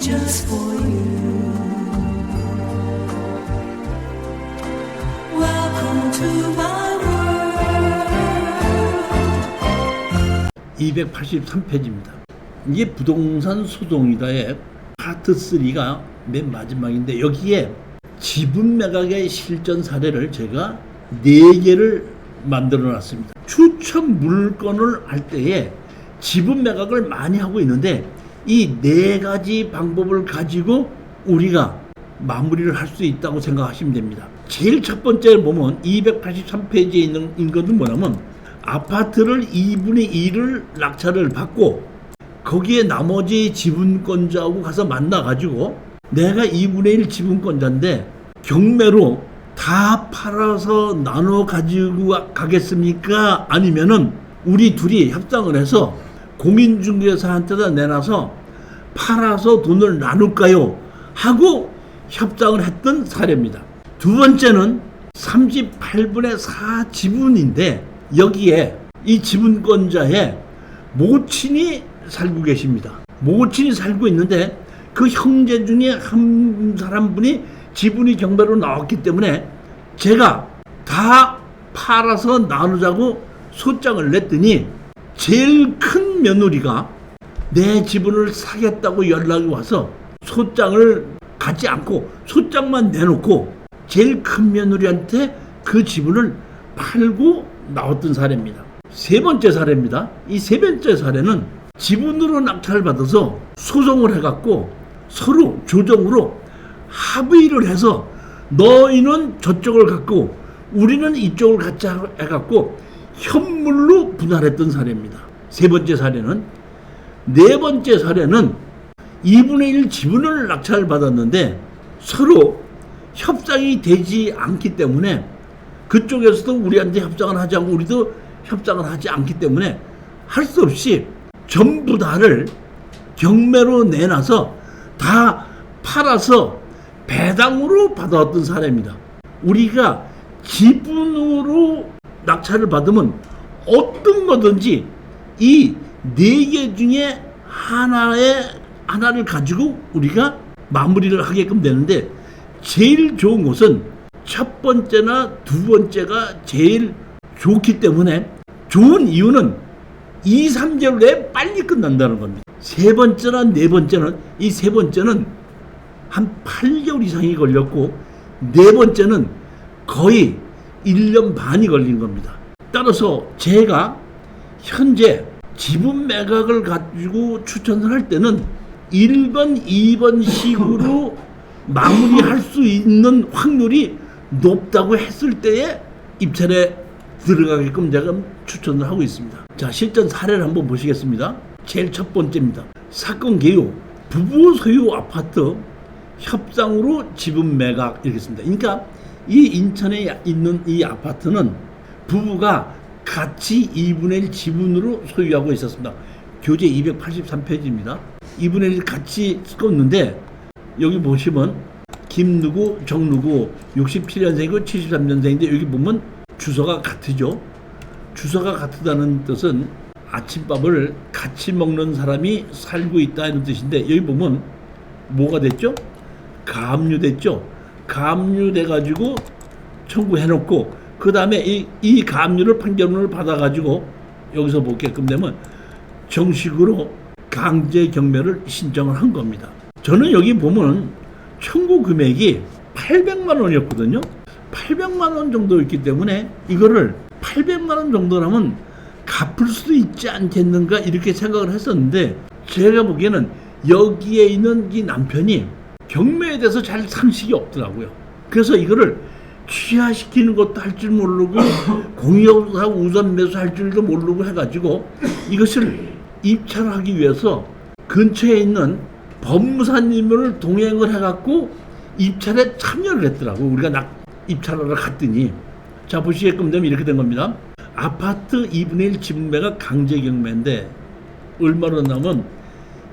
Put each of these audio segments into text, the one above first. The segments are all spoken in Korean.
just for you. Welcome to my world. 283페이지입니다. 이게 부동산 소송이다의 파트 3가 맨 마지막인데, 여기에 지분 매각의 실전 사례를 제가 4개를 만들어 놨습니다. 추천 물건을 할 때에 지분 매각을 많이 하고 있는데, 이 4가지 방법을 가지고 우리가 마무리를 할 수 있다고 생각하시면 됩니다. 제일 첫 번째 보면 283페이지에 있는 것은 뭐냐면, 아파트를 2분의 1을 낙찰을 받고 거기에 나머지 지분권자하고 가서 만나가지고, 내가 2분의 1 지분권자인데 경매로 다 팔아서 나눠 가지고 가겠습니까? 아니면은 우리 둘이 협상을 해서 공인중개사한테다 내놔서 팔아서 돈을 나눌까요? 하고 협상을 했던 사례입니다. 두 번째는 38분의 4 지분인데, 여기에 이 지분권자의 모친이 살고 계십니다. 모친이 살고 있는데 그 형제 중에 한 사람분이 지분이 경매로 나왔기 때문에 제가 다 팔아서 나누자고 소장을 냈더니, 제일 큰 며느리가 내 지분을 사겠다고 연락이 와서 소장을 갖지 않고 소장만 내놓고 제일 큰 며느리한테 그 지분을 팔고 나왔던 사례입니다. 세 번째 사례입니다. 이 세 번째 사례는 지분으로 낙찰을 받아서 소송을 해갖고 서로 조정으로 합의를 해서 너희는 저쪽을 갖고 우리는 이쪽을 갖자 해갖고 현물로 분할했던 사례입니다. 세 번째 사례는. 네 번째 사례는 2분의 1 지분을 낙찰을 받았는데 서로 협상이 되지 않기 때문에, 그쪽에서도 우리한테 협상을 하지 않고 우리도 협상을 하지 않기 때문에 할 수 없이 전부 다를 경매로 내놔서 다 팔아서 배당으로 받아왔던 사례입니다. 우리가 지분으로 낙찰을 받으면 어떤 거든지 이 4개 중에 하나를 가지고 우리가 마무리를 하게끔 되는데, 제일 좋은 것은 첫 번째나 두 번째가 제일 좋기 때문에, 좋은 이유는 2, 3개월 내에 빨리 끝난다는 겁니다. 세 번째나 네 번째는, 이 세 번째는 한 8개월 이상이 걸렸고, 네 번째는 거의 1년 반이 걸린 겁니다. 따라서 제가 현재 지분 매각을 가지고 추천을 할 때는 1번, 2번 식으로 마무리할 수 있는 확률이 높다고 했을 때에 입찰에 들어가게끔 제가 추천을 하고 있습니다. 자, 실전 사례를 한번 보시겠습니다. 제일 첫 번째입니다. 사건 개요, 부부 소유 아파트 협상으로 지분 매각, 이렇게 씁니다. 그러니까 이 인천에 있는 이 아파트는 부부가 같이 2분의 1 지분으로 소유하고 있었습니다. 교재 283페이지입니다. 2분의 1 같이 썼는데, 여기 보시면 김누구, 정누구 67년생이고 73년생인데 여기 보면 주소가 같으죠. 주소가 같다는 뜻은 아침밥을 같이 먹는 사람이 살고 있다 이런 뜻인데, 여기 보면 뭐가 됐죠? 가압류됐죠. 가압류돼 가지고 청구해놓고 그 다음에 이 가압류를 판결문을 받아가지고 여기서 보게끔 되면 정식으로 강제 경매를 신청을 한 겁니다. 저는 여기 보면 청구 금액이 800만 원이었거든요. 800만 원 정도였기 때문에 이거를 800만 원 정도라면 갚을 수도 있지 않겠는가 이렇게 생각을 했었는데, 제가 보기에는 여기에 있는 이 남편이 경매에 대해서 잘 상식이 없더라고요. 그래서 이거를 취하시키는 것도 할 줄 모르고 공유하고 우선 매수할 줄도 모르고 해가지고 이것을 입찰하기 위해서 근처에 있는 법무사님을 동행을 해갖고 입찰에 참여를 했더라고. 우리가 입찰하러 갔더니, 자, 보시게끔 되면 이렇게 된 겁니다. 아파트 2분의 1 지분 매각 강제 경매인데 얼마로 나면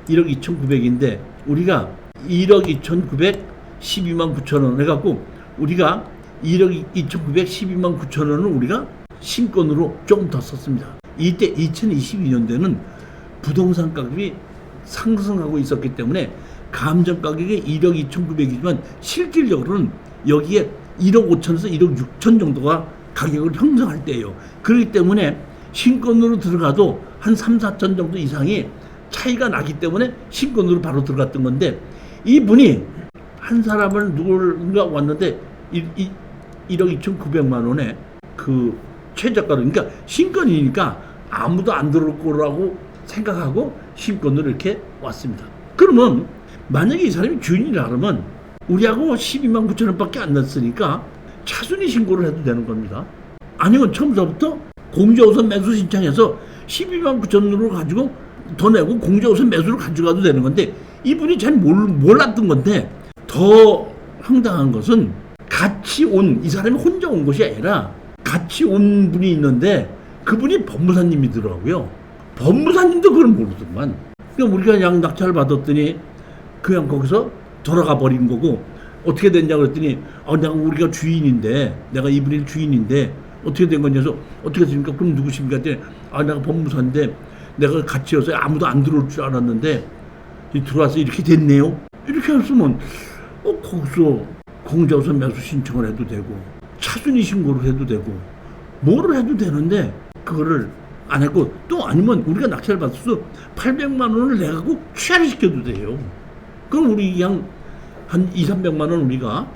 1억 2,900인데 우리가 1억 2,912만 9천 원 해갖고 우리가 1억 2,912만 9천 원을 우리가 신권으로 조금 더 썼습니다. 이때 2022년도에는 부동산 가격이 상승하고 있었기 때문에 감정 가격이 1억 2,900이지만 실질적으로는 여기에 1억 5천에서 1억 6천 정도가 가격을 형성할 때예요. 그렇기 때문에 신권으로 들어가도 한 3, 4천 정도 이상이 차이가 나기 때문에 신권으로 바로 들어갔던 건데, 이분이 한 사람을 누군가 왔는데 1억 2,900만 원에 그 최저가로, 그러니까 신권이니까 아무도 안 들어올 거라고 생각하고 신권으로 이렇게 왔습니다. 그러면 만약에 이 사람이 주인이라 그러면 우리하고 12만 9천 원밖에 안 났으니까 차순위 신고를 해도 되는 겁니다. 아니면 처음부터 공제우선 매수 신청해서 12만 9천 원으로 가지고 더 내고 공제우선 매수를 가져가도 되는 건데, 이분이 잘 몰랐던 건데, 더 황당한 것은 같이 온, 이 사람이 혼자 온 것이 아니라 같이 온 분이 있는데 그분이 법무사님이더라고요. 법무사님도 그걸 모르더만. 그러니까 우리가 그냥 낙찰을 받았더니 그냥 거기서 돌아가 버린 거고, 어떻게 됐냐고 그랬더니 내가 우리가 주인인데, 내가 이분이 주인인데 어떻게 된 거냐 해서, 어떻게 됐습니까? 그럼 누구십니까? 했더니 내가 법무사인데 내가 같이 여서 아무도 안 들어올 줄 알았는데 들어와서 이렇게 됐네요. 이렇게 했으면 거기서 공제우선 매수 신청을 해도 되고 차순위 신고를 해도 되고 뭐를 해도 되는데 그거를 안 했고, 또 아니면 우리가 낙찰을 받아서 800만 원을 내가고 취하를 시켜도 돼요. 그럼 우리 그냥 한 2, 300만 원 우리가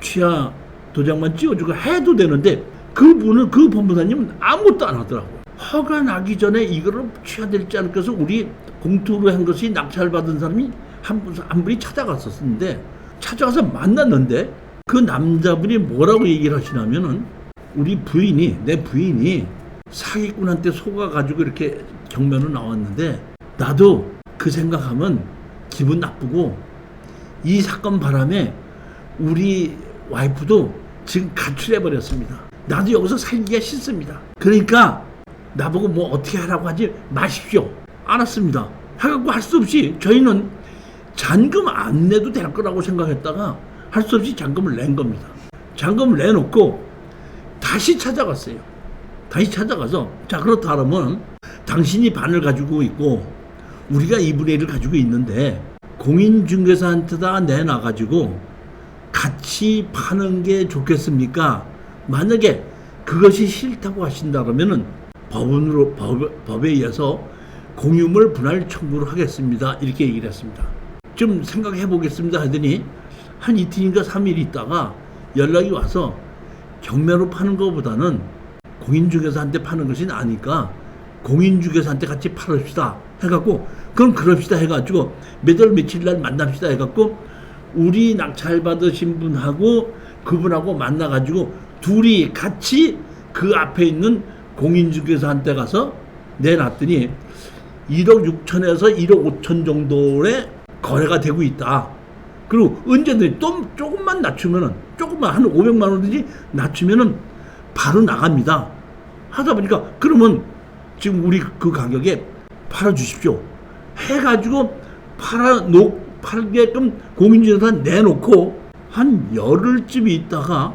취하 도장만 찍어주고 해도 되는데, 그분은, 그 법무사님은 아무것도 안 하더라고요. 허가 나기 전에 이거를 취하될지 않을까 해서 우리 공투로 한 것이 낙찰 받은 사람이 한 분이 찾아갔었는데, 찾아가서 만났는데 그 남자분이 뭐라고 얘기를 하시냐면은, 우리 부인이, 내 부인이 사기꾼한테 속아가지고 이렇게 경매로 나왔는데 나도 그 생각하면 기분 나쁘고, 이 사건 바람에 우리 와이프도 지금 가출해버렸습니다. 나도 여기서 살기가 싫습니다. 그러니까 나보고 뭐 어떻게 하라고 하지 마십시오. 알았습니다. 해갖고 할 수 없이 저희는 잔금 안 내도 될 거라고 생각했다가 할 수 없이 잔금을 낸 겁니다. 잔금을 내놓고 다시 찾아갔어요. 다시 찾아가서, 자, 그렇다 하면 당신이 반을 가지고 있고 우리가 2분의 1을 가지고 있는데 공인중개사한테다 내놔가지고 같이 파는 게 좋겠습니까? 만약에 그것이 싫다고 하신다 그러면은 법에 의해서 공유물 분할 청구를 하겠습니다. 이렇게 얘기를 했습니다. 좀 생각해 보겠습니다 하더니 한 이틀인가 3일 있다가 연락이 와서, 경매로 파는 것보다는 공인중개사한테 파는 것이 나으니까 공인중개사한테 같이 팔읍시다 해갖고, 그럼 그럽시다 해가지고 몇 월 며칠 날 만납시다 해갖고 우리 낙찰 받으신 분하고 그분하고 만나가지고 둘이 같이 그 앞에 있는 공인중개사한테 가서 내놨더니 1억 6천에서 1억 5천 정도의 거래가 되고 있다. 그리고 언제든지 또 조금만 낮추면은, 조금만 한 500만 원든지 낮추면은 바로 나갑니다. 하다 보니까, 그러면 지금 우리 그 가격에 팔아주십시오 해가지고 팔게끔 공인중개사 내놓고 한 열흘쯤 있다가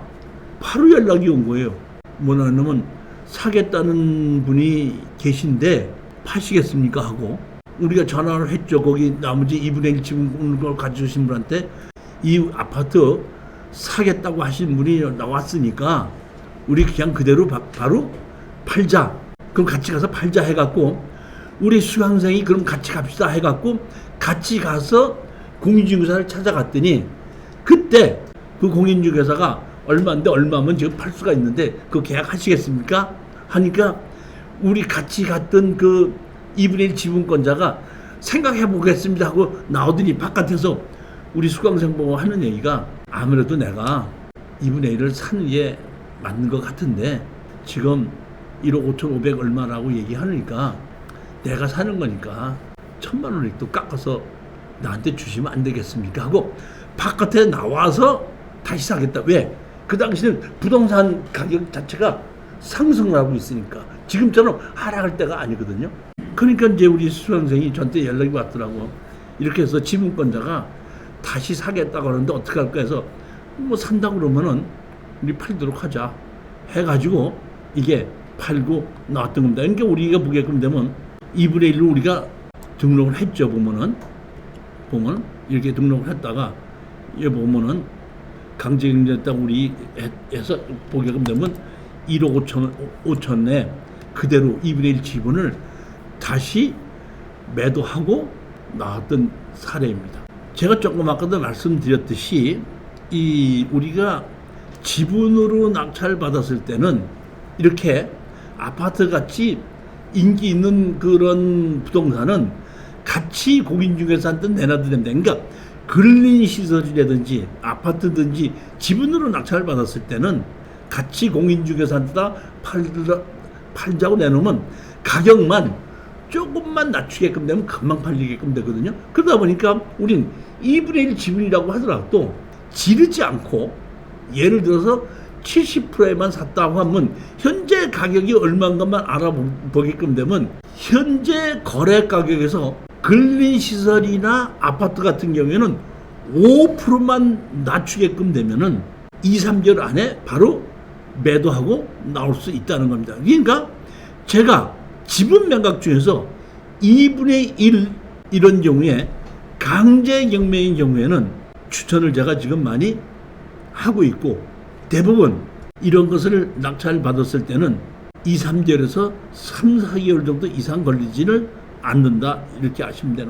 바로 연락이 온 거예요. 뭐냐면 사겠다는 분이 계신데 파시겠습니까 하고, 우리가 전화를 했죠. 거기 나머지 2분의 1 지분 걸 가져오신 분한테 이 아파트 사겠다고 하신 분이 나왔으니까 우리 그냥 그대로 바로 팔자. 그럼 같이 가서 팔자 해갖고, 우리 수강생이 그럼 같이 갑시다 해갖고 같이 가서 공인중개사를 찾아갔더니, 그때 그 공인중개사가 얼마인데 얼마면 지금 팔 수가 있는데 그 계약하시겠습니까? 하니까 우리 같이 갔던 그 2분의 1 지분권자가 생각해 보겠습니다 하고 나오더니 바깥에서 우리 수강생 보고 하는 얘기가, 아무래도 내가 2분의 1을 사는 게 맞는 것 같은데 지금 1억 5,500 얼마라고 얘기하니까 내가 사는 거니까 1,000만 원을 또 깎아서 나한테 주시면 안 되겠습니까 하고 바깥에 나와서 다시 사겠다. 왜? 그 당시는 부동산 가격 자체가 상승을 하고 있으니까 지금처럼 하락할 때가 아니거든요. 그러니까 이제 우리 수강생이 저한테 연락이 왔더라고. 이렇게 해서 지분권자가 다시 사겠다고 하는데 어떻게 할까 해서, 뭐 산다고 그러면은 우리 팔도록 하자 해가지고 이게 팔고 나왔던 겁니다. 그러니까 우리가 보게끔 되면 2분의 1로 우리가 등록을 했죠. 보면은 보면 이렇게 등록을 했다가 여기 보면은 강제징용 땅 우리 해서 보게끔 되면 1억 5천 내 그대로 2분의 1 지분을 다시 매도하고 나왔던 사례입니다. 제가 조금 아까도 말씀드렸듯이 이 우리가 지분으로 낙찰 받았을 때는 이렇게 아파트 같이 인기 있는 그런 부동산은 같이 공인중개사한테 내놔도 된다. 그러니까 근린 시설이라든지 아파트든지 지분으로 낙찰을 받았을 때는 같이 공인중개사한테 다 팔자고 내놓으면 가격만 조금만 낮추게끔 되면 금방 팔리게끔 되거든요. 그러다 보니까 우린 2분의 1 지분이라고 하더라도 지르지 않고 예를 들어서 70%에만 샀다고 하면 현재 가격이 얼마인가만 알아보게끔 되면 현재 거래 가격에서 근린시설이나 아파트 같은 경우에는 5%만 낮추게끔 되면은 2, 3개월 안에 바로 매도하고 나올 수 있다는 겁니다. 그러니까 제가 지분 매각 중에서 2분의 1 이런 경우에 강제 경매인 경우에는 추천을 제가 지금 많이 하고 있고 대부분 이런 것을 낙찰 받았을 때는 2, 3개월에서 3, 4개월 정도 이상 걸리지를 않는다 이렇게 아시면 되는 거예요.